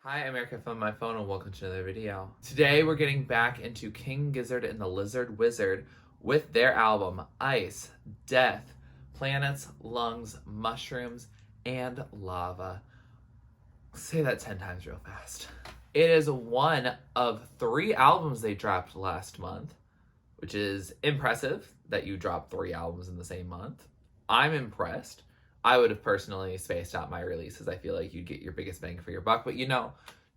Hi, I'm Erica from my phone and welcome to another video. Today we're getting back into King Gizzard and the Lizard Wizard with their album Ice, Death, Planets, Lungs, Mushrooms, and Lava. Say that 10 times real fast. It is one of 3 albums they dropped last month, which is impressive that you dropped 3 albums in the same month. I'm impressed. I would have personally spaced out my releases. I feel like you'd get your biggest bang for your buck, but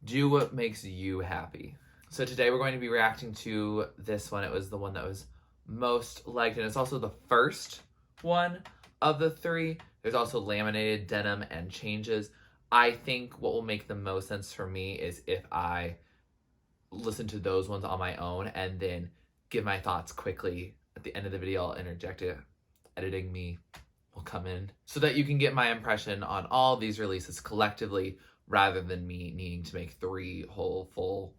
do what makes you happy. So today we're going to be reacting to this one. It was the one that was most liked, and it's also the first one of the 3. There's also Laminated Denim and Changes. I think what will make the most sense for me is if I listen to those ones on my own and then give my thoughts quickly at the end of the video. I'll interject it. Editing me will come in so that you can get my impression on all these releases collectively rather than me needing to make 3 whole full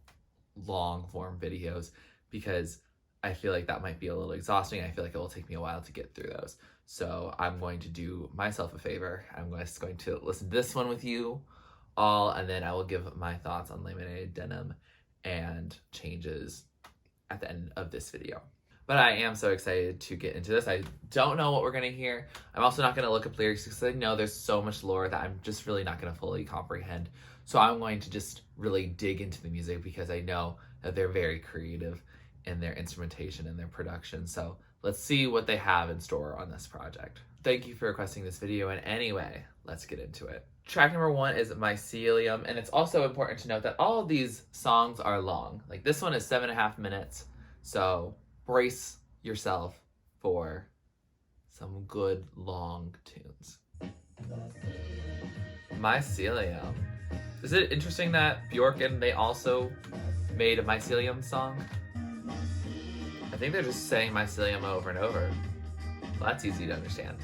long form videos, because I feel like that might be a little exhausting. I feel like it will take me a while to get through those. So I'm going to do myself a favor. I'm just going to listen to this one with you all, and then I will give my thoughts on Laminated Denim and Changes at the end of this video. But I am so excited to get into this. I don't know what we're going to hear. I'm also not going to look up lyrics because I know there's so much lore that I'm just really not going to fully comprehend. So I'm going to just really dig into the music because I know that they're very creative in their instrumentation and their production. So let's see what they have in store on this project. Thank you for requesting this video, and anyway, let's get into it. Track number 1 is Mycelium, and it's also important to note that all of these songs are long. Like this one is 7.5 minutes, so brace yourself for some good long tunes. Mycelium. Is it interesting that Bjork and they also made a Mycelium song? I think they're just saying Mycelium over and over. Well, that's easy to understand.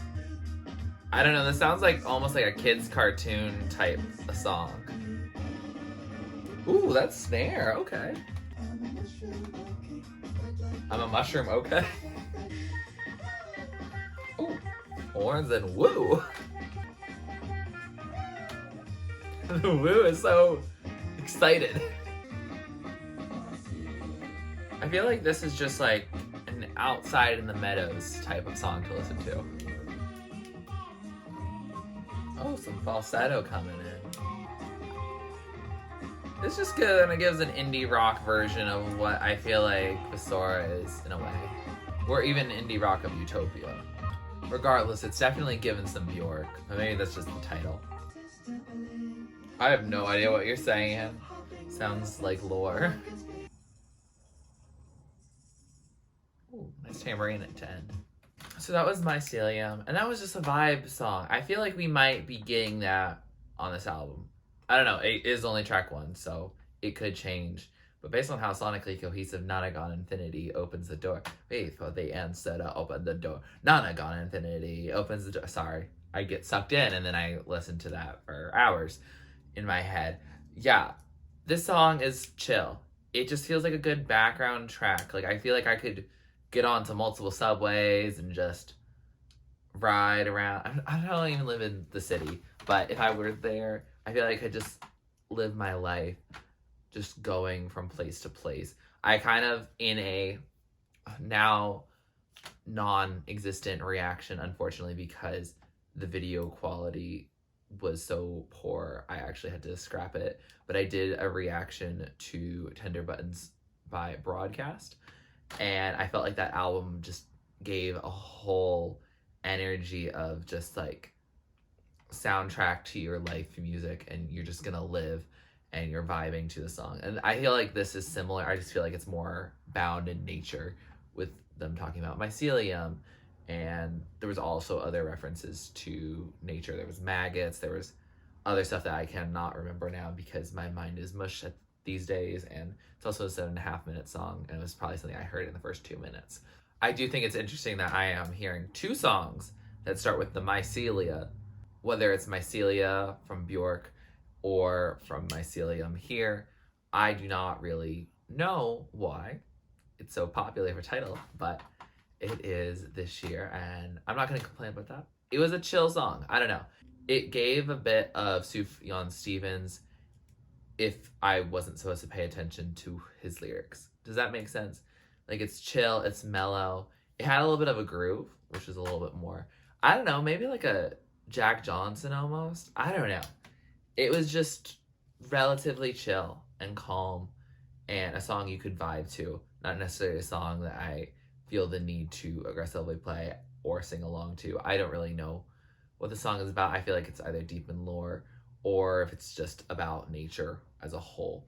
I don't know, this sounds like almost like a kid's cartoon type of song. Ooh, that snare, okay. I'm a mushroom, okay. Ooh, horns and woo. The woo is so excited. I feel like this is just like an outside in the meadows type of song to listen to. Oh, some falsetto coming in. This just kind of gives an indie rock version of what I feel like Visora is in a way. Or even indie rock of Utopia. Regardless, it's definitely given some Bjork. But maybe that's just the title. I have no idea what you're saying. Sounds like lore. Ooh, nice tambourine at 10. So that was Mycelium, and that was just a vibe song. I feel like we might be getting that on this album. I don't know, it is only track 1, so it could change. But based on how sonically cohesive Nanagon Infinity opens the door. Wait for the answer to open the door. Nanagon Infinity opens the door. Sorry, I get sucked in and then I listen to that for hours in my head. Yeah, this song is chill. It just feels like a good background track. Like I feel like I could get onto multiple subways and just ride around. I don't even live in the city, but if I were there, I feel like I could just live my life just going from place to place. I kind of, in a now non-existent reaction, unfortunately, because the video quality was so poor, I actually had to scrap it. But I did a reaction to Tender Buttons by Broadcast, and I felt like that album just gave a whole energy of just like soundtrack to your life music, and you're just gonna live and you're vibing to the song. And I feel like this is similar. I just feel like it's more bound in nature with them talking about mycelium, and there was also other references to nature. There was maggots, there was other stuff that I cannot remember now because my mind is mush these days, and it's also a 7.5 minute song, and it was probably something I heard in the first 2 minutes. I do think it's interesting that I am hearing 2 songs that start with the mycelia, whether it's Mycelia from Bjork or from Mycelium here. I do not really know why it's so popular of a title, but it is this year, and I'm not going to complain about that. It was a chill song. I don't know. It gave a bit of Sufjan Stevens if I wasn't supposed to pay attention to his lyrics. Does that make sense? Like, it's chill, it's mellow. It had a little bit of a groove, which is a little bit more, I don't know, maybe like a Jack Johnson almost. I don't know. It was just relatively chill and calm and a song you could vibe to, not necessarily a song that I feel the need to aggressively play or sing along to. I don't really know what the song is about. I feel like it's either deep in lore or if it's just about nature as a whole.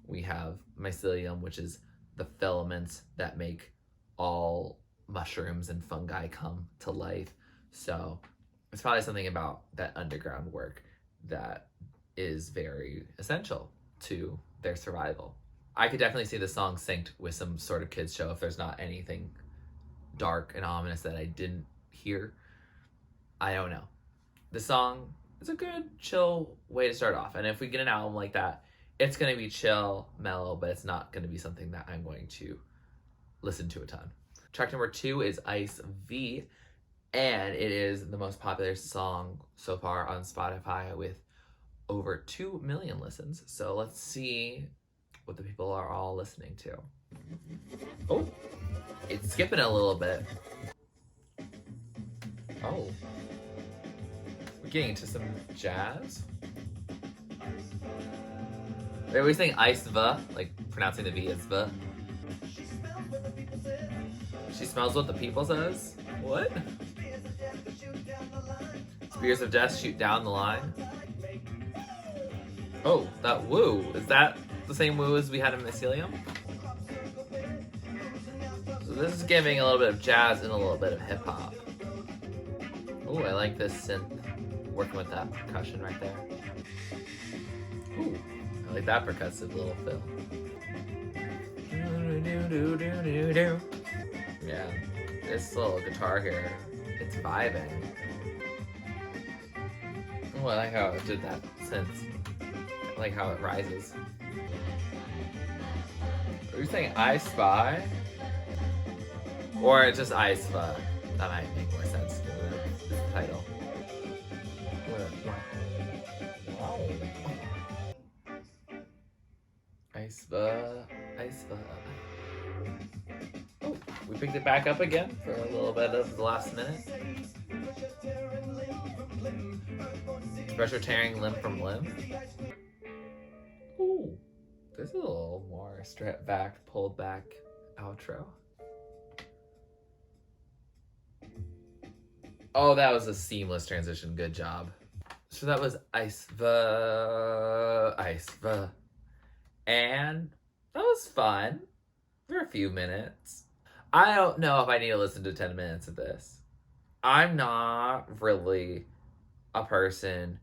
We have mycelium, which is the filaments that make all mushrooms and fungi come to life. So it's probably something about that underground work that is very essential to their survival. I could definitely see the song synced with some sort of kids show if there's not anything dark and ominous that I didn't hear. I don't know. The song is a good, chill way to start off. And if we get an album like that, it's going to be chill, mellow, but it's not going to be something that I'm going to listen to a ton. Track number 2 is Ice V, and it is the most popular song so far on Spotify with over 2 million listens. So let's see what the people are all listening to. Oh, it's skipping a little bit. Oh, we're getting into some jazz. Are we saying Ice V, like pronouncing the V as V? She smells what the people says? What? Spears of death shoot down the line. Oh, that woo. Is that the same woo as we had in Mycelium? So this is giving a little bit of jazz and a little bit of hip hop. Oh, I like this synth working with that percussion right there. Ooh, I like that percussive little fill. Yeah, this little guitar here, it's vibing. Oh, I like how it did that synth. I like how it rises. Are you saying I Spy? Or just I Spy? That might make more sense to the title. I Spy, I Spy. Oh, we picked it back up again for a little bit of the last minute. Pressure tearing limb from limb. Ooh, there's a little more stripped back, pulled back outro. Oh, that was a seamless transition. Good job. So that was Ice V. And that was fun for a few minutes. I don't know if I need to listen to 10 minutes of this. I'm not really a person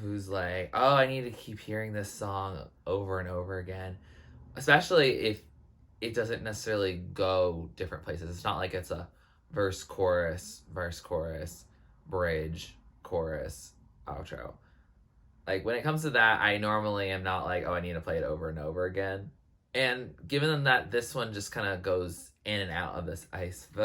who's like, oh, I need to keep hearing this song over and over again. Especially if it doesn't necessarily go different places. It's not like it's a verse, chorus, bridge, chorus, outro. Like, when it comes to that, I normally am not like, oh, I need to play it over and over again. And given that this one just kind of goes in and out of this Ice V,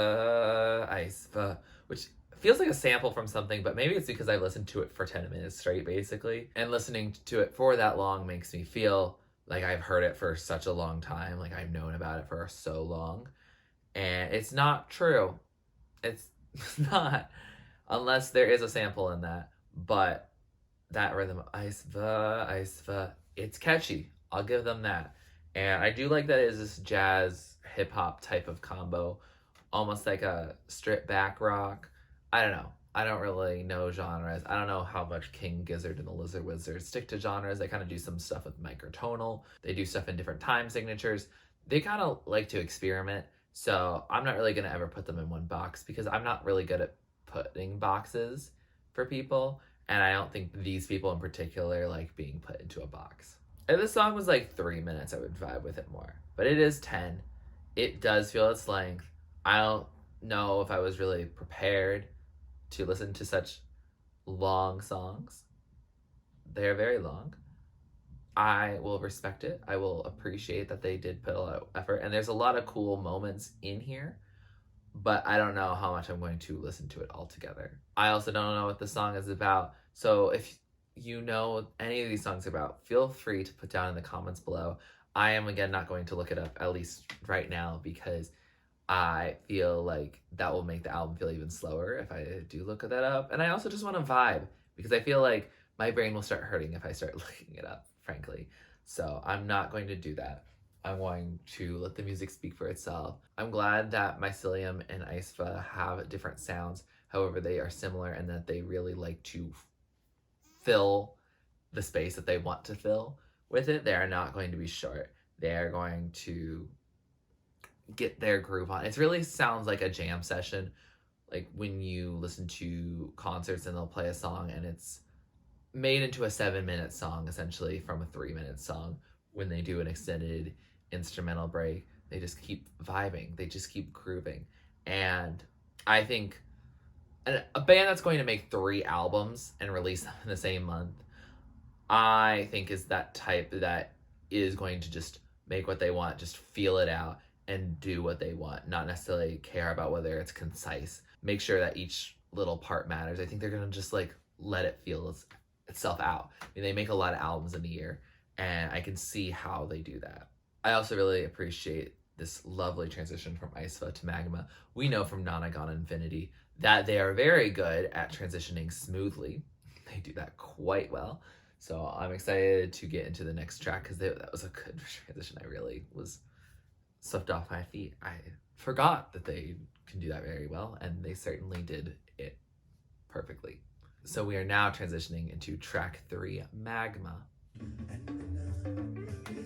which feels like a sample from something, but maybe it's because I listened to it for 10 minutes straight, basically. And listening to it for that long makes me feel like I've heard it for such a long time, like I've known about it for so long. And it's not true. It's not, unless there is a sample in that. But that rhythm, Ice V, it's catchy. I'll give them that. And I do like that it is this jazz hip-hop type of combo, almost like a stripped back rock. I don't know. I don't really know genres. I don't know how much King Gizzard and the Lizard Wizard stick to genres. They kind of do some stuff with microtonal. They do stuff in different time signatures. They kind of like to experiment. So I'm not really going to ever put them in one box because I'm not really good at putting boxes for people. And I don't think these people in particular like being put into a box. If this song was like 3 minutes, I would vibe with it more. But it is 10. It does feel its length. I don't know if I was really prepared to listen to such long songs. They're very long. I will respect it. I will appreciate that they did put a lot of effort. And there's a lot of cool moments in here. But I don't know how much I'm going to listen to it all together. I also don't know what the song is about. So if you know any of these songs are about, feel free to put down in the comments below. I am, again, not going to look it up, at least right now, because I feel like that will make the album feel even slower if I do look that up. And I also just want to vibe, because I feel like my brain will start hurting if I start looking it up, frankly. So I'm not going to do that. I'm going to let the music speak for itself. I'm glad that Mycelium and Aespa have different sounds. However, they are similar in that they really like to fill the space that they want to fill with it. They are not going to be short. They are going to get their groove on. It really sounds like a jam session, like when you listen to concerts and they'll play a song and it's made into a 7-minute song, essentially, from a 3-minute song. When they do an extended instrumental break, they just keep vibing, they just keep grooving. And I think a band that's going to make 3 albums and release them in the same month, I think is that type that is going to just make what they want, just feel it out and do what they want, not necessarily care about whether it's concise. Make sure that each little part matters. I think they're gonna just like let it feel itself out. I mean, they make a lot of albums in a year, and I can see how they do that. I also really appreciate this lovely transition from Aespa to Magma. We know from Nana Gone Infinity that they are very good at transitioning smoothly. They do that quite well. So I'm excited to get into the next track, because that was a good transition. I really was swept off my feet. I forgot that they can do that very well, and they certainly did it perfectly. So we are now transitioning into track 3, Magma.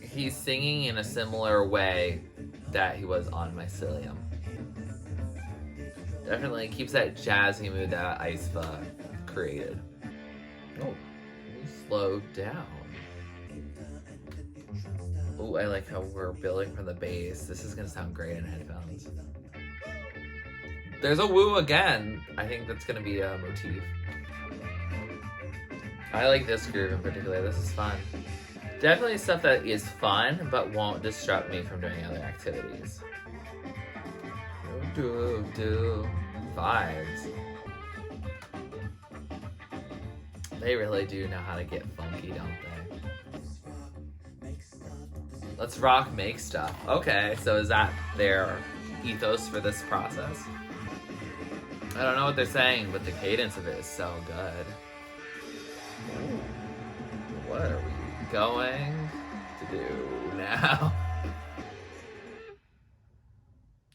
He's singing in a similar way that he was on Mycelium. Definitely keeps that jazzy mood that Aespa created. Oh, slow down. Oh, I like how we're building from the bass. This is gonna sound great in headphones. There's a woo again. I think that's gonna be a motif. I like this groove in particular. This is fun. Definitely stuff that is fun, but won't disrupt me from doing other activities. Vibes. They really do know how to get funky, don't they? Let's rock, make stuff. Okay, so is that their ethos for this process? I don't know what they're saying, but the cadence of it is so good. What are we going to do now?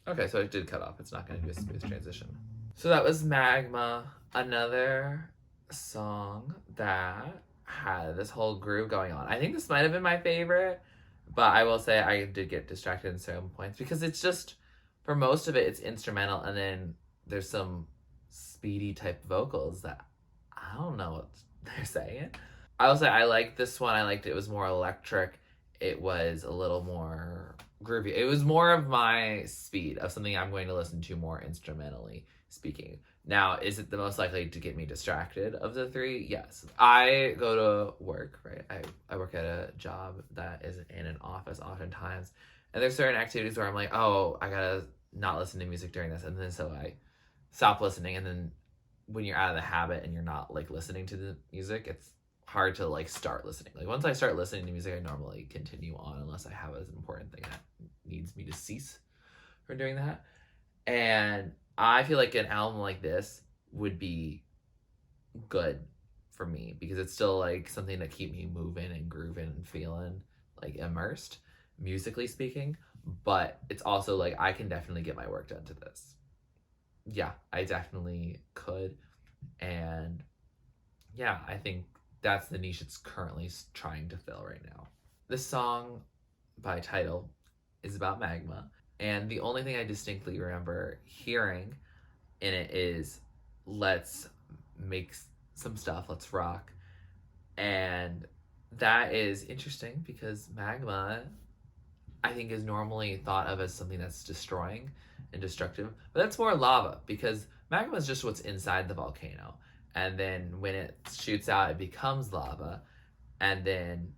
Okay, so it did cut off. It's not going to do a smooth transition. So that was Magma, another song that had this whole groove going on. I think this might have been my favorite, but I will say I did get distracted in certain points, because it's just, for most of it, it's instrumental, and then there's some speedy type vocals that I don't know what they're saying. I will say I liked this one. I liked it. It was more electric. It was a little more groovy. It was more of my speed, of something I'm going to listen to more instrumentally speaking. Now, is it the most likely to get me distracted of the 3? Yes. I go to work, right? I work at a job that is in an office oftentimes, and there's certain activities where I'm like, oh, I gotta not listen to music during this, and then so I stop listening, and then when you're out of the habit and you're not like listening to the music, it's hard to like start listening. Like once I start listening to music, I normally continue on unless I have an important thing that needs me to cease from doing that. And I feel like an album like this would be good for me, because it's still like something to keep me moving and grooving and feeling like immersed, musically speaking. But it's also like I can definitely get my work done to this. Yeah, I definitely could. And yeah, I think that's the niche it's currently trying to fill right now. This song by title is about Magma, and the only thing I distinctly remember hearing in it is, let's make some stuff, let's rock. And that is interesting, because Magma, I think, is normally thought of as something that's destroying and destructive, but that's more lava, because magma is just what's inside the volcano, and then when it shoots out, it becomes lava, and then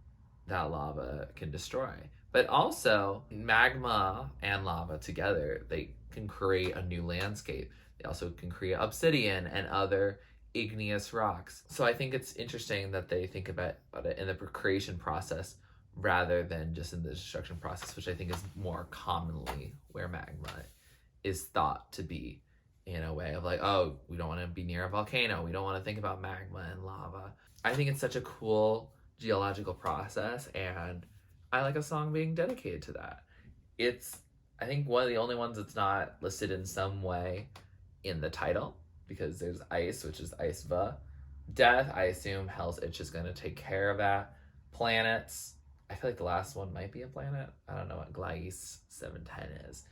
that lava can destroy. But also, magma and lava together, they can create a new landscape. They also can create obsidian and other igneous rocks. So I think it's interesting that they think about it in the creation process rather than just in the destruction process, which I think is more commonly where magma is thought to be, in a way of like, oh, we don't want to be near a volcano. We don't want to think about magma and lava. I think it's such a cool geological process, and I like a song being dedicated to that. It's, I think, one of the only ones that's not listed in some way in the title, because there's ice, which is Iceva. Death, I assume Hell's Itch is going to take care of that. Planets, I feel like the last one might be a planet. I don't know what Gliese 710 is.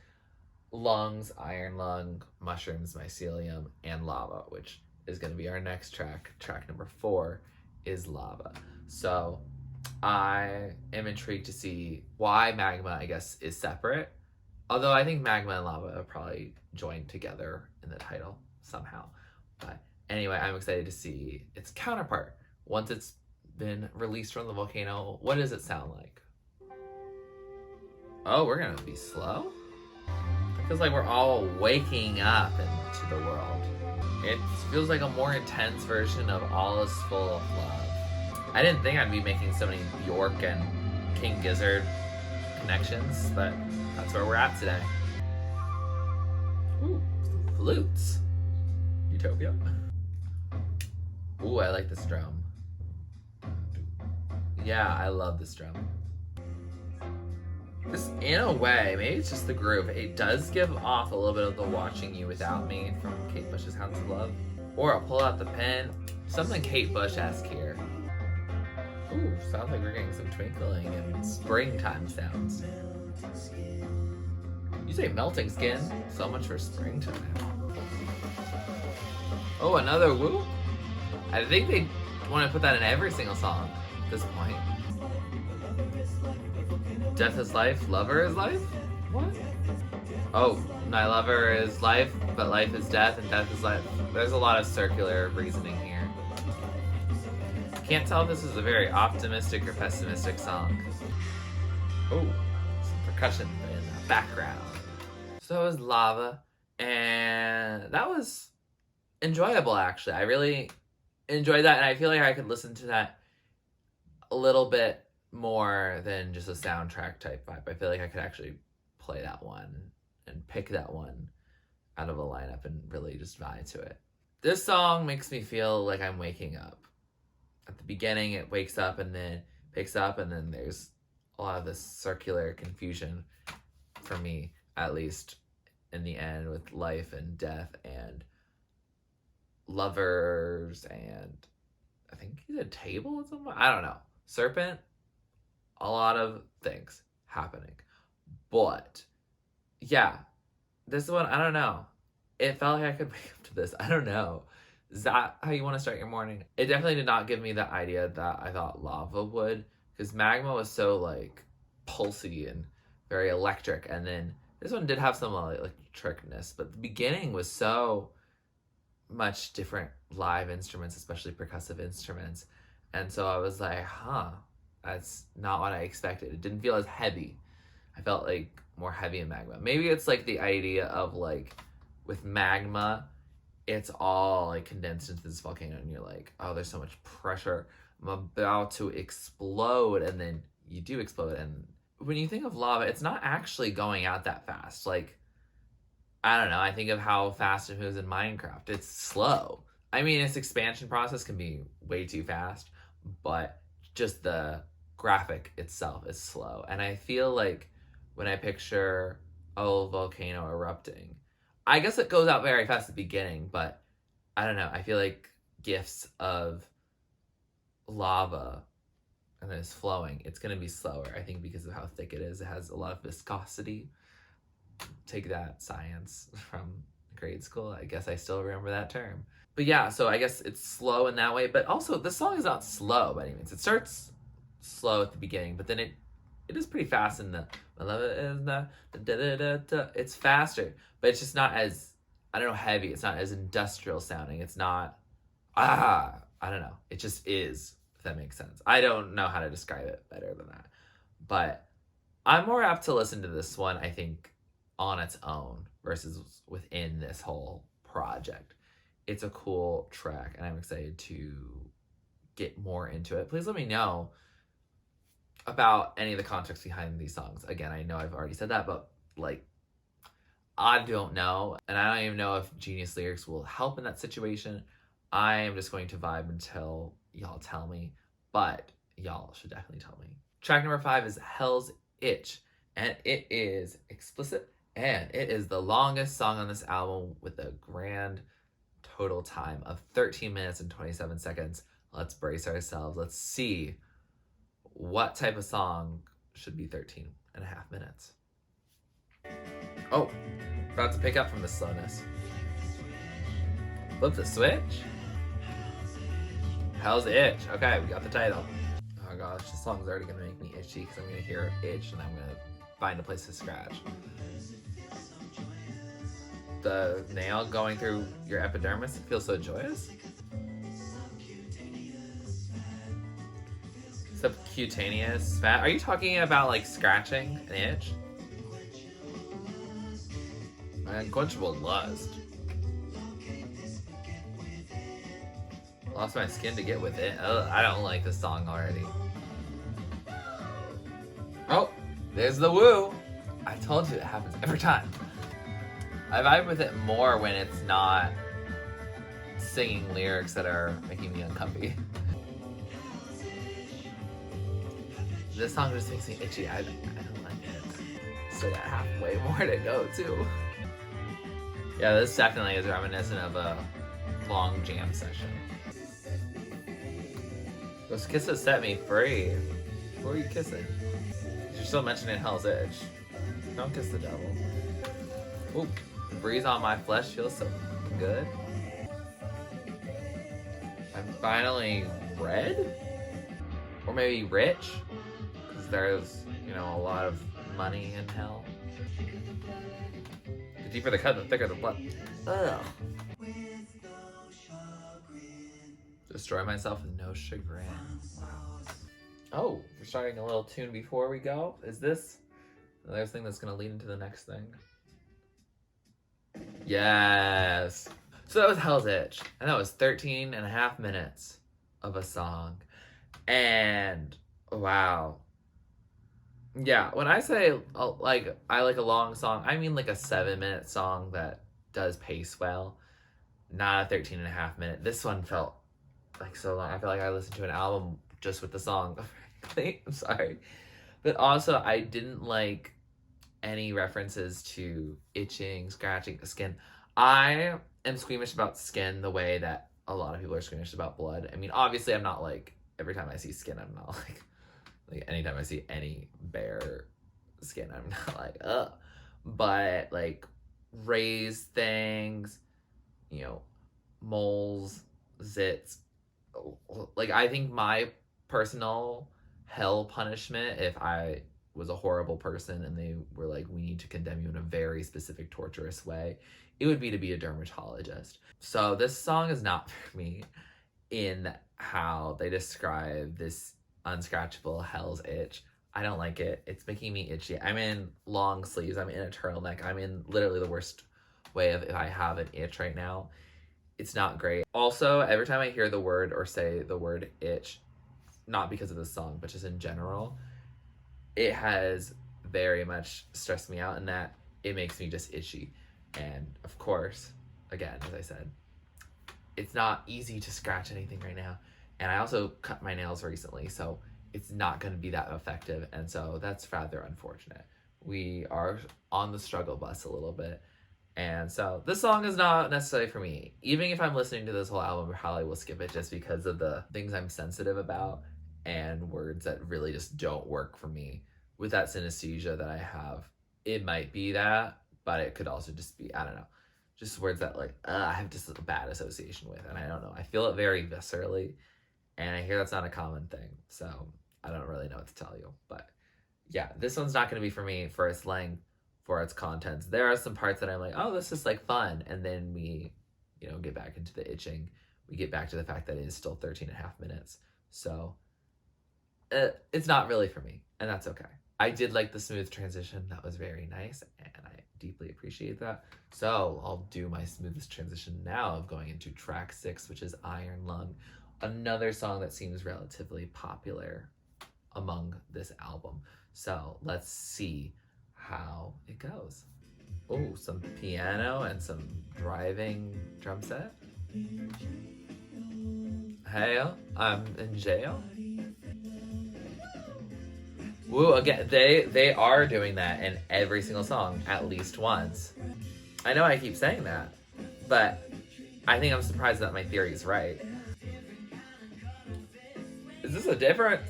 Lungs, Iron Lung, Mushrooms, Mycelium, and Lava, which is going to be our next track. Track number 4 is Lava. So I am intrigued to see why Magma, I guess, is separate. Although I think Magma and Lava are probably joined together in the title somehow. But anyway, I'm excited to see its counterpart. Once it's been released from the volcano, what does it sound like? Oh, we're going to be slow? It feels like we're all waking up into the world. It feels like a more intense version of All Is Full of Love. I didn't think I'd be making so many Bjork and King Gizzard connections, but that's where we're at today. Ooh, flutes. Utopia. Ooh, I like this drum. Yeah, I love this drum. This, in a way, maybe it's just the groove. It does give off a little bit of the Watching You Without Me from Kate Bush's Hounds of Love. Or I'll pull out the pen. Something Kate Bush-esque here. Ooh, sounds like we're getting some twinkling and springtime sounds. You say melting skin? So much for springtime. Oh, another whoop? I think they want to put that in every single song at this point. Death is life, lover is life? What? Oh, my lover is life, but life is death, and death is life. There's a lot of circular reasoning here. Can't tell if this is a very optimistic or pessimistic song. Oh, some percussion in the background. So it was Lava, and that was enjoyable, actually. I really enjoyed that, and I feel like I could listen to that a little bit more than just a soundtrack type vibe. I feel like I could actually play that one and pick that one out of a lineup and really just vibe to it. This song makes me feel like I'm waking up. At the beginning, it wakes up and then picks up, and then there's a lot of this circular confusion for me, at least in the end, with life and death and lovers, and I think he's a table at some point. I don't know. Serpent. A lot of things happening. But yeah, this one, I don't know. It felt like I could wake up to this. I don't know. Is that how you want to start your morning? It definitely did not give me the idea that I thought Lava would, because Magma was so like pulsy and very electric, and then this one did have some electricness, but the beginning was so much different live instruments, especially percussive instruments, and so I was like, huh, that's not what I expected. It didn't feel as heavy. I felt like more heavy in Magma. Maybe it's like the idea of like with Magma, it's all like condensed into this volcano, and you're like, oh, there's so much pressure. I'm about to explode, and then you do explode. And when you think of lava, it's not actually going out that fast. Like, I don't know. I think of how fast it moves in Minecraft. It's slow. I mean, its expansion process can be way too fast, but just the graphic itself is slow. And I feel like when I picture a volcano erupting, I guess it goes out very fast at the beginning, but I don't know. I feel like gifts of lava and then it's flowing, it's going to be slower, I think, because of how thick it is. It has a lot of viscosity. Take that, science from grade school. I guess I still remember that term. But yeah, so I guess it's slow in that way. But also, the song is not slow by any means. It starts slow at the beginning, but then it is pretty fast in the... It's faster, but it's just not as, I don't know, heavy. It's not as industrial sounding. It's not, I don't know. It just is, if that makes sense. I don't know how to describe it better than that. But I'm more apt to listen to this one, I think, on its own versus within this whole project. it's a cool track, and I'm excited to get more into it. Please let me know about any of the context behind these songs. Again, I know I've already said that, but like, I don't know, and I don't even know if Genius Lyrics will help in that situation. I am just going to vibe until y'all tell me, but y'all should definitely tell me. Track number 5 is Hell's Itch, and it is explicit, and it is the longest song on this album with a grand total time of 13 minutes and 27 seconds. Let's brace ourselves. Let's see what type of song should be 13 and a half minutes. Oh, about to pick up from the slowness. Flip the switch. Hell's Itch. Okay, we got the title. Oh gosh, this song's already gonna make me itchy because I'm gonna hear itch and I'm gonna find a place to scratch. The nail going through your epidermis, it feels so joyous. Subcutaneous fat. Are you talking about like scratching an itch? My unquenchable lust. Lost my skin to get with it. Oh, I don't like this song already. Oh, there's the woo. I told you it happens every time. I vibe with it more when it's not singing lyrics that are making me uncomfy. This song just makes me itchy. I don't like it. Still got halfway more to go too. Yeah, this definitely is reminiscent of a long jam session. Those kisses set me free. Who are you kissing? You're still mentioning Hell's Itch. Don't kiss the devil. Ooh, the breeze on my flesh feels so good. I'm finally red? Or maybe rich? Because there's, you know, a lot of money in hell. The deeper the cut, the thicker the blood. Ugh. Destroy myself with no chagrin. Wow. Oh, we're starting a little tune before we go. Is this another thing that's gonna lead into the next thing? Yes. So that was Hell's Itch. And that was 13 and a half minutes of a song. And wow. Yeah, when I say like I like a long song, I mean like a 7-minute song that does pace well. Not a 13 and a half minute. This one felt like so long. I feel like I listened to an album just with the song. I'm sorry. But also I didn't like any references to itching, scratching the skin. I am squeamish about skin the way that a lot of people are squeamish about blood. I mean, obviously I'm not like, every time I see skin, I'm not like anytime I see any bare skin, I'm not like, ugh. But like raised things, you know, moles, zits, like I think my personal hell punishment, if I was a horrible person and they were like, we need to condemn you in a very specific torturous way, it would be to be a dermatologist. So this song is not for me in how they describe this unscratchable Hell's Itch. I don't like it. It's making me itchy. I'm in long sleeves. I'm in a turtleneck. I'm in literally the worst way of if I have an itch right now. It's not great. Also, every time I hear the word or say the word itch, not because of the song, but just in general, it has very much stressed me out in that it makes me just itchy. And of course, again, as I said, it's not easy to scratch anything right now. And I also cut my nails recently, so it's not going to be that effective. And so that's rather unfortunate. We are on the struggle bus a little bit. And so this song is not necessarily for me. Even if I'm listening to this whole album, I probably will skip it just because of the things I'm sensitive about and words that really just don't work for me. With that synesthesia that I have, it might be that, but it could also just be, I don't know, just words that like, I have just a bad association with. And I don't know, I feel it very viscerally. And I hear that's not a common thing. So I don't really know what to tell you. But yeah, this one's not going to be for me for its length, for its contents. There are some parts that I'm like, oh, this is like fun. And then we, you know, get back into the itching. We get back to the fact that it is still 13 and a half minutes. So it's not really for me. And that's okay. I did like the smooth transition. That was very nice, and I deeply appreciate that. So I'll do my smoothest transition now of going into track 6, which is Iron Lung, another song that seems relatively popular among this album. So let's see how it goes. Oh, some piano and some driving drum set. Hey, I'm in jail. Woo, again, they are doing that in every single song at least once. I know I keep saying that, but I think I'm surprised that my theory is right. Is this a different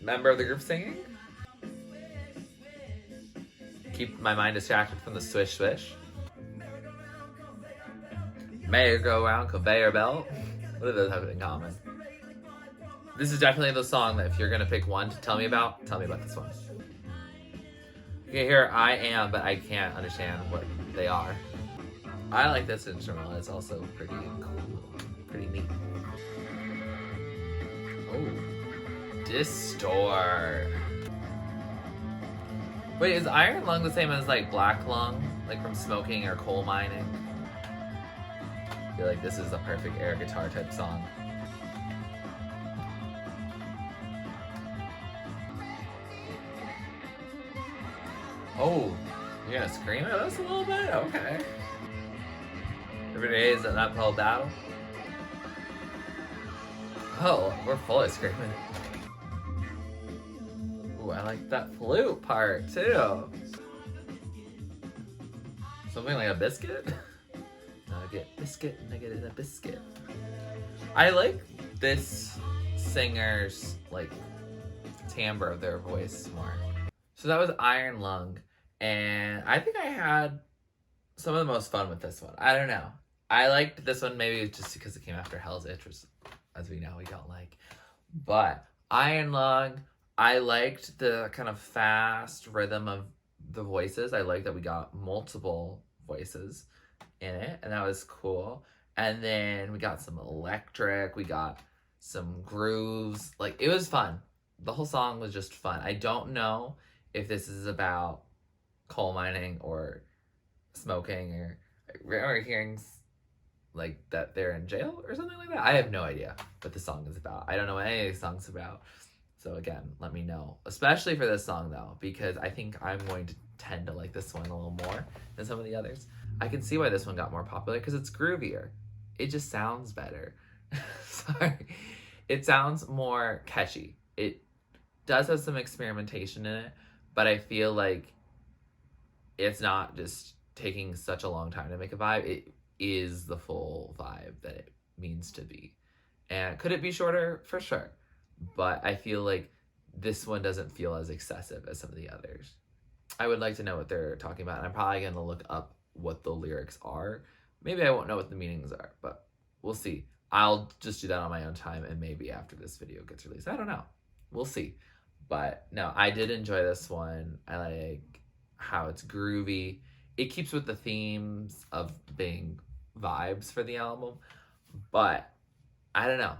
member of the group singing? Keep my mind distracted from the swish swish. Merry-go-round conveyor belt. What do those have in common? This is definitely the song that if you're gonna pick one to tell me about this one. You can hear I am, but I can't understand what they are. I like this instrumental. It's also pretty cool, pretty neat. Oh, Distort. Wait, is Iron Lung the same as like Black Lung, like from smoking or coal mining? I feel like this is a perfect air guitar type song. Oh, you're gonna scream at us a little bit? Okay. Every day is an uphill battle. Oh, we're fully screaming. Ooh, I like that flute part too. Something like a biscuit? Nugget, biscuit, nugget, a biscuit. I like this singer's like timbre of their voice more. So that was Iron Lung, and I think I had some of the most fun with this one. I don't know. I liked this one maybe just because it came after Hell's Itch, which, as we know, we don't like. But Iron Lung, I liked the kind of fast rhythm of the voices. I liked that we got multiple voices in it, and that was cool. And then we got some electric, we got some grooves. Like, it was fun. The whole song was just fun. I don't know if this is about coal mining or smoking or hearing like that they're in jail or something like that. I have no idea what the song is about. I don't know what any of these songs about. So again, let me know. Especially for this song though, because I think I'm going to tend to like this one a little more than some of the others. I can see why this one got more popular because it's groovier. It just sounds better. Sorry. It sounds more catchy. It does have some experimentation in it, but I feel like it's not just taking such a long time to make a vibe. It is the full vibe that it means to be. And could it be shorter? For sure. But I feel like this one doesn't feel as excessive as some of the others. I would like to know what they're talking about, and I'm probably going to look up what the lyrics are. Maybe I won't know what the meanings are, but we'll see. I'll just do that on my own time, and maybe after this video gets released. I don't know. We'll see. But no, I did enjoy this one. I like how it's groovy. It keeps with the themes of being vibes for the album, but I don't know.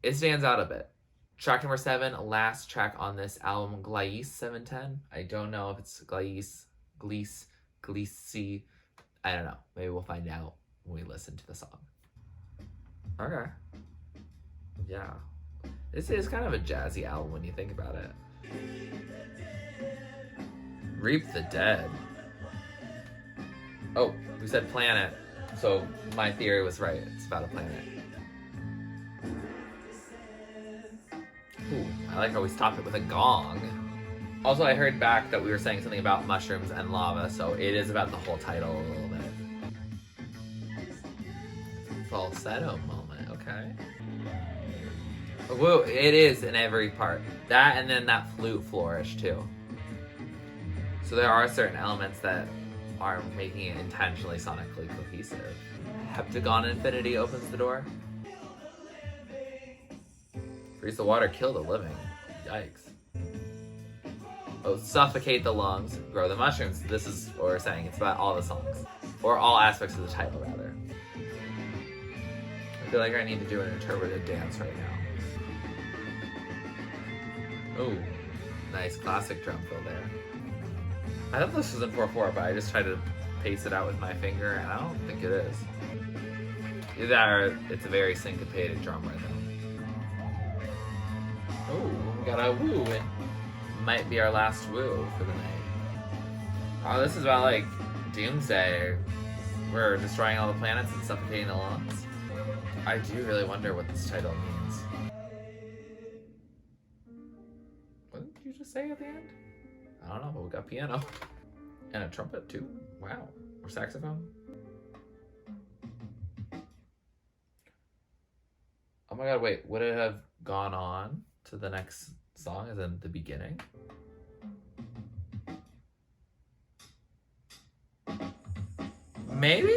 It stands out a bit. Track number 7, last track on this album, Gliese 710. I don't know if it's Gliese, I don't know. Maybe we'll find out when we listen to the song. Okay. Yeah. This is kind of a jazzy album when you think about it. Reap the Dead. Oh, we said planet. So my theory was right. It's about a planet. Ooh, I like how we stopped it with a gong. Also, I heard back that we were saying something about mushrooms and lava, so it is about the whole title a little bit. Falsetto moment, okay. Woo, it is in every part. That and then that flute flourish too. So there are certain elements that are making it intentionally sonically cohesive. Heptagon Infinity opens the door. Freeze the water, kill the living. Yikes. Oh, suffocate the lungs, grow the mushrooms. This is what we're saying. It's about all the songs. Or all aspects of the title, rather. I feel like I need to do an interpretive dance right now. Oh. Nice classic drum fill there. I thought this was in 4/4, but I just tried to pace it out with my finger, and I don't think it is. Either it's a very syncopated drum rhythm. Oh, we got a woo. It might be our last woo for the night. Oh, this is about like doomsday. We're destroying all the planets and suffocating the lungs. I do really wonder what this title means. What did you just say at the end? I don't know, but we got piano. And a trumpet too. Wow. Or saxophone. Oh my god, wait. Would it have gone on to the next song as in the beginning? Maybe?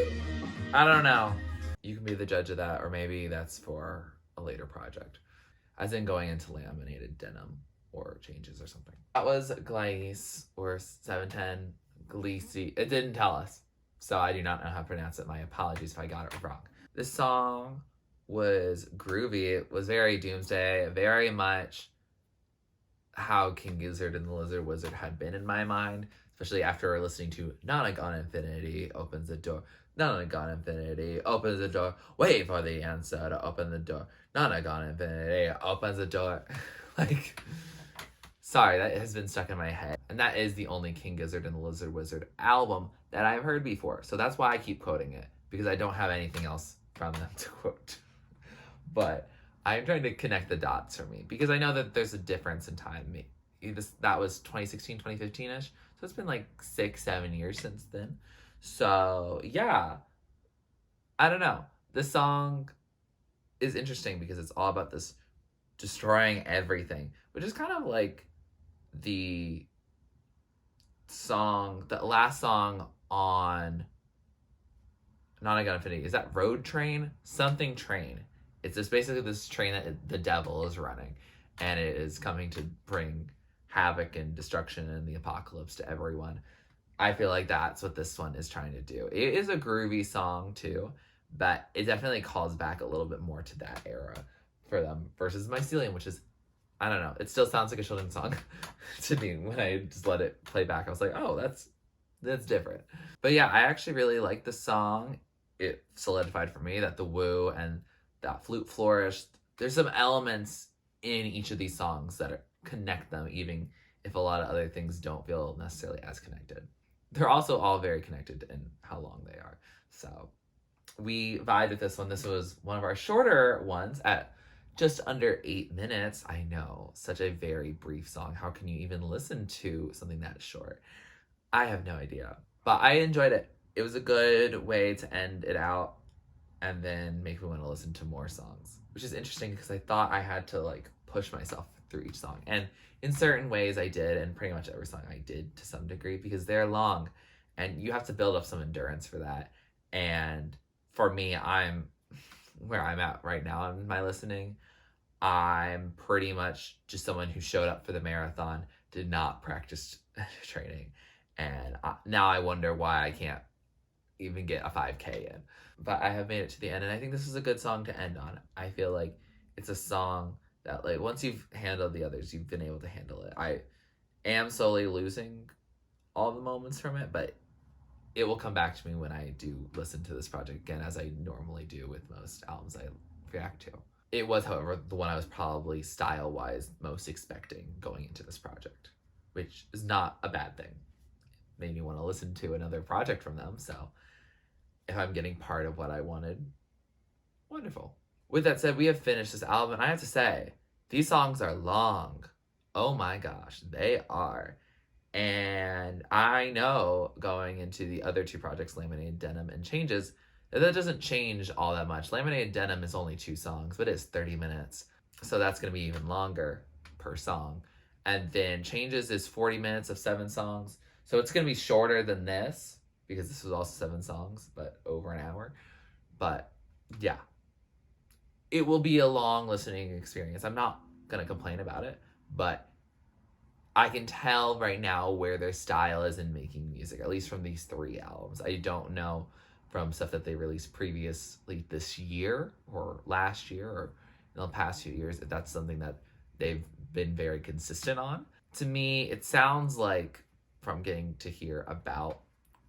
I don't know. You can be the judge of that, or maybe that's for a later project. As in going into Laminated Denim or Changes or something. That was Gliese or 710 Gliese. It didn't tell us, so I do not know how to pronounce it. My apologies if I got it wrong. This song was groovy. It was very doomsday, very much how King Gizzard and the Lizard Wizard had been in my mind, especially after listening to Nonagon Infinity opens the door. Nonagon Infinity opens the door. Wait for the answer to open the door. Nonagon Infinity opens the door. Like, sorry, that has been stuck in my head. And that is the only King Gizzard and the Lizard Wizard album that I've heard before. So that's why I keep quoting it, because I don't have anything else from them to quote. But I'm trying to connect the dots for me, because I know that there's a difference in time. That was 2016, 2015-ish. So it's been like 6-7 years since then. So yeah, I don't know. This song is interesting because it's all about this destroying everything, which is kind of like the last song on Not I Got Infinity. Is that Road Train? Something Train. It's just basically this train that the devil is running, and it is coming to bring havoc and destruction and the apocalypse to everyone. I feel like that's what this one is trying to do. It is a groovy song too, but it definitely calls back a little bit more to that era for them versus Mycelium, which is, I don't know, it still sounds like a children's song to me. When I just let it play back, I was like, oh, that's different. But yeah, I actually really like the song. It solidified for me that the woo and that flute flourish. There's some elements in each of these songs that connect them, even if a lot of other things don't feel necessarily as connected. They're also all very connected in how long they are. So we vibed with this one. This was one of our shorter ones at just under 8 minutes. I know, such a very brief song. How can you even listen to something that short? I have no idea, but I enjoyed it. It was a good way to end it out and then make me want to listen to more songs, which is interesting because I thought I had to like push myself through each song. And in certain ways I did, and pretty much every song I did to some degree, because they're long and you have to build up some endurance for that. And for me, I'm where I'm at right now in my listening. I'm pretty much just someone who showed up for the marathon, did not practice training. And now I wonder why I can't even get a 5K in. But I have made it to the end, and I think this is a good song to end on. I feel like it's a song that, like, once you've handled the others, you've been able to handle it. I am slowly losing all the moments from it, but it will come back to me when I do listen to this project again, as I normally do with most albums I react to. It was, however, the one I was probably style-wise most expecting going into this project, which is not a bad thing. Made me want to listen to another project from them, so if I'm getting part of what I wanted, wonderful. With that said, we have finished this album, and I have to say, these songs are long. Oh my gosh, they are. And I know going into the other two projects, Laminated Denim and Changes, that doesn't change all that much. Laminated Denim is only 2 songs, but it's 30 minutes. So that's going to be even longer per song. And then Changes is 40 minutes of 7 songs. So it's going to be shorter than this, because this was also 7 songs, but over an hour. But yeah, it will be a long listening experience. I'm not going to complain about it, but I can tell right now where their style is in making music, at least from these 3 albums. I don't know from stuff that they released previously this year or last year or in the past few years if that's something that they've been very consistent on. to me, it sounds like, from getting to hear about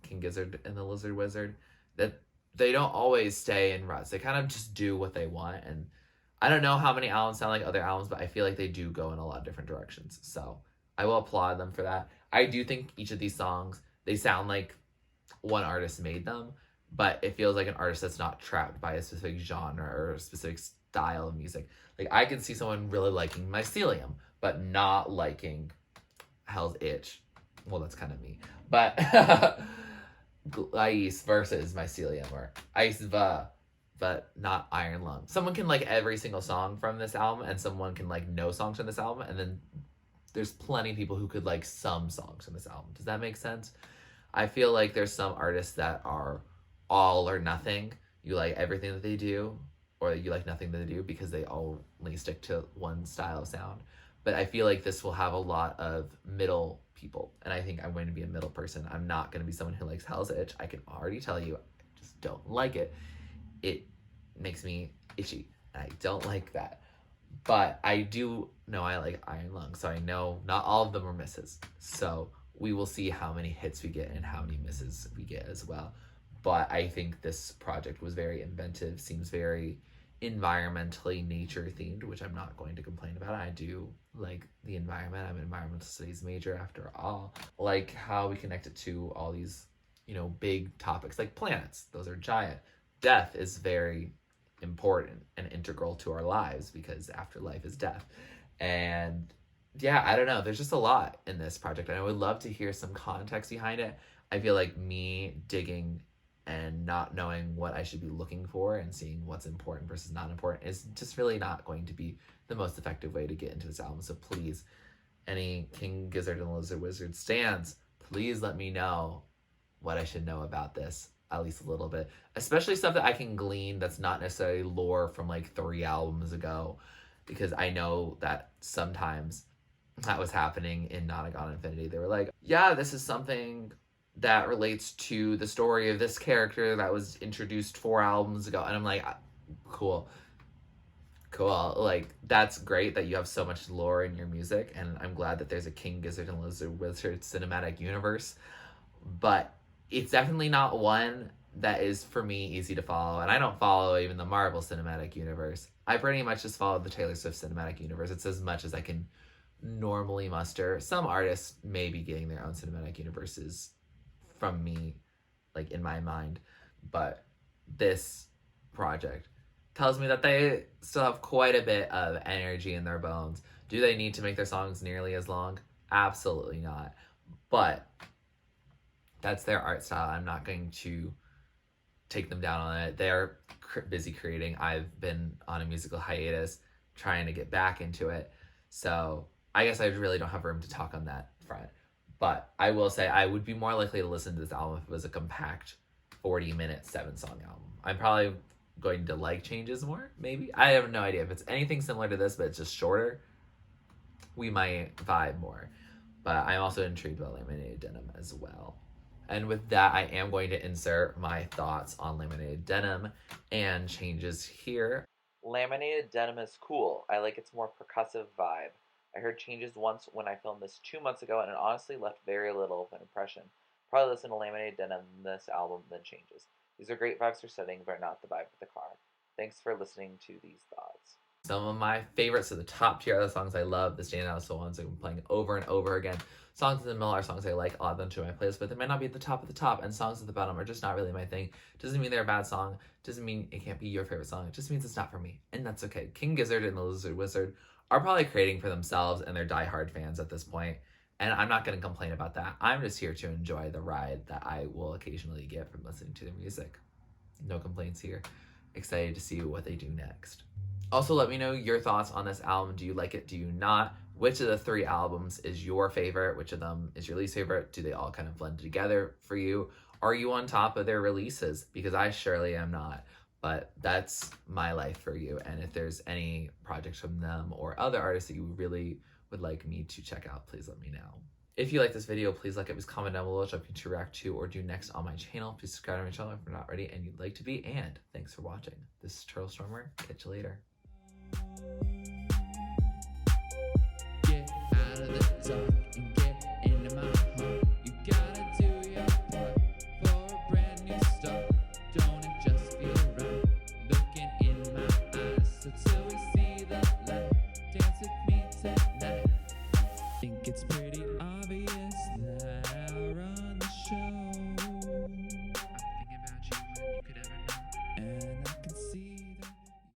King Gizzard and the Lizard Wizard, that they don't always stay in ruts. They kind of just do what they want. And I don't know how many albums sound like other albums, but I feel like they do go in a lot of different directions. So I will applaud them for that. I do think each of these songs, they sound like one artist made them, but it feels like an artist that's not trapped by a specific genre or a specific style of music. Like, I can see someone really liking Mycelium, but not liking Hell's Itch. Well, that's kind of me. But Gliese versus Mycelium, or Ice Va, but not Iron Lung. Someone can like every single song from this album, and someone can like no songs from this album, and then there's plenty of people who could like some songs from this album. Does that make sense? I feel like there's some artists that are all or nothing. You like everything that they do, or you like nothing that they do because they only stick to one style of sound. But I feel like this will have a lot of middle people, and I think I'm going to be a middle person. I'm not going to be someone who likes Hell's Itch. I can already tell you, I just don't like it. It makes me itchy, and I don't like that. But I do know I like Iron Lung, so I know not all of them are misses. So we will see how many hits we get and how many misses we get as well. But I think this project was very inventive, seems very environmentally nature themed, which I'm not going to complain about. I do like the environment. I'm an environmental studies major after all. Like how we connect it to all these, big topics like planets. Those are giant. Death is very important and integral to our lives because afterlife is death. And yeah, I don't know. There's just a lot in this project, and I would love to hear some context behind it. I feel like me digging and not knowing what I should be looking for and seeing what's important versus not important is just really not going to be the most effective way to get into this album. So please, any King Gizzard and the Lizard Wizard stans, please let me know what I should know about this, at least a little bit. Especially stuff that I can glean that's not necessarily lore from like 3 albums ago, because I know that sometimes that was happening in Nonagon Infinity. They were like, yeah, this is something that relates to the story of this character that was introduced 4 albums ago. And I'm like, cool. Like, that's great that you have so much lore in your music. And I'm glad that there's a King Gizzard and Lizard Wizard cinematic universe. But it's definitely not one that is, for me, easy to follow. And I don't follow even the Marvel cinematic universe. I pretty much just follow the Taylor Swift cinematic universe. It's as much as I can normally muster. Some artists may be getting their own cinematic universes from me, like in my mind, but this project tells me that they still have quite a bit of energy in their bones. Do they need to make their songs nearly as long? Absolutely not. But that's their art style. I'm not going to take them down on it. They're busy creating. I've been on a musical hiatus trying to get back into it. So I guess I really don't have room to talk on that front. But I will say I would be more likely to listen to this album if it was a compact 40-minute 7-song album. I'm probably going to like Changes more, maybe. I have no idea. If it's anything similar to this, but it's just shorter, we might vibe more. But I'm also intrigued by Laminated Denim as well. And with that, I am going to insert my thoughts on Laminated Denim and Changes here. Laminated Denim is cool. I like its more percussive vibe. I heard Changes once when I filmed this 2 months ago, and it honestly left very little of an impression. Probably listen to Laminated Denim in this album than Changes. These are great vibes for setting, but not the vibe of the car. Thanks for listening to these thoughts. Some of my favorites are the top tier of the songs I love. The standouts, the ones I've been playing over and over again. Songs in the middle are songs I like. I'll add them to my playlist, but they might not be at the top of the top, and songs at the bottom are just not really my thing. Doesn't mean they're a bad song. Doesn't mean it can't be your favorite song. It just means it's not for me, and that's okay. King Gizzard and the Lizard Wizard are probably creating for themselves and their diehard fans at this point, and I'm not going to complain about that. I'm just here to enjoy the ride that I will occasionally get from listening to their music. No complaints here. Excited to see what they do next. Also, let me know your thoughts on this album. Do you like it? Do you not? Which of the 3 albums is your favorite? Which of them is your least favorite? Do they all kind of blend together for you? Are you on top of their releases? Because I surely am not. But that's my life for you. And if there's any projects from them or other artists that you really would like me to check out, please let me know. If you like this video, please like it, please comment down below which I'm going to react to or do next on my channel. Please subscribe to my channel if you're not already and you'd like to be. And thanks for watching. This is TurtleStormer. Catch you later. Get out of the zone. Think it's pretty